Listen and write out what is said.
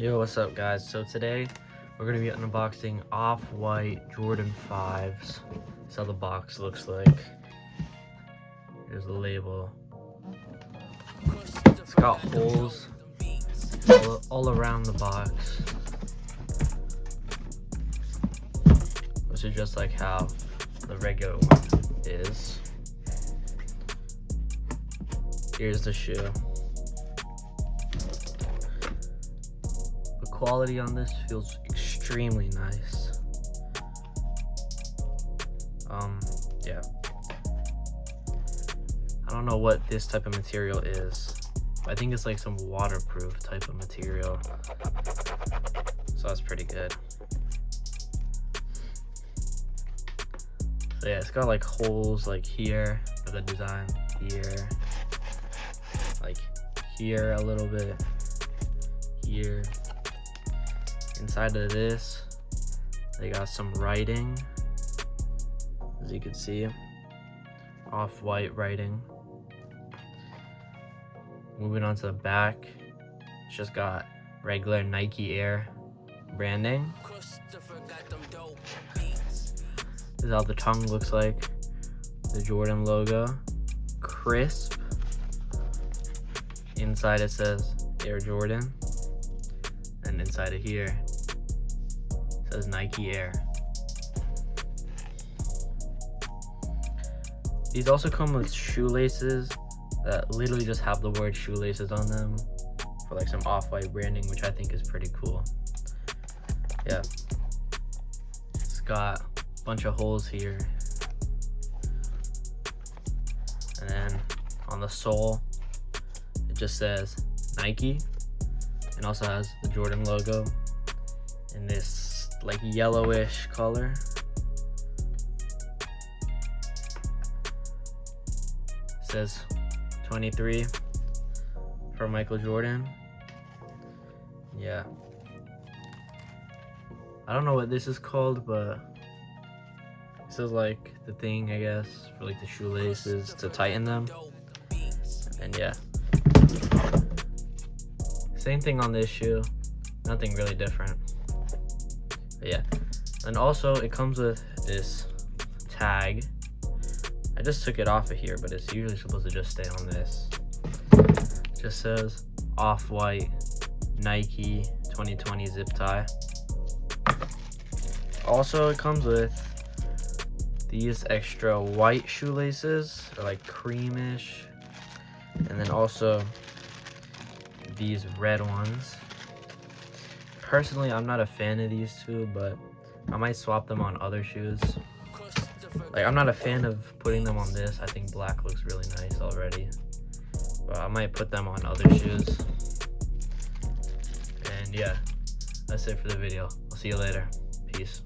Yo, what's up guys? So today we're going to be unboxing off-white Jordan 5s. That's how the box looks like. Here's the label. It's got holes all around the box. This is just like how the regular one is. Here's the shoe. The quality on this feels extremely nice. Yeah. I don't know what this type of material is. I think it's like some waterproof type of material. So that's pretty good. So yeah, it's got like holes like here for the design, here, like here a little bit, here. Inside of this, they got some writing, as you can see, off-white writing. Moving on to the back, it's just got regular Nike Air branding. This is how the tongue looks like. The Jordan logo, crisp. Inside it says Air Jordan, and inside of here it says Nike Air. These also come with shoelaces that literally just have the word shoelaces on them for like some off-white branding, which I think is pretty cool. Yeah, it's got a bunch of holes here, and then on the sole it just says Nike, and also has the Jordan logo in this like yellowish color. It says 23 for Michael Jordan. Yeah, I don't know what this is called, but this is like the thing, I guess, for like the shoelaces to tighten them. And yeah, same thing on this shoe, nothing really different. But yeah, and also it comes with this tag. I just took it off of here, but it's usually supposed to just stay on this. It just says off-white Nike 2020 zip tie. Also, it comes with these extra white shoelaces, or like creamish, and then also these red ones. Personally, I'm not a fan of these two, but I might swap them on other shoes. Like, I'm not a fan of putting them on this. I think black looks really nice already, but I might put them on other shoes. And yeah, that's it for the video. I'll see you later. Peace.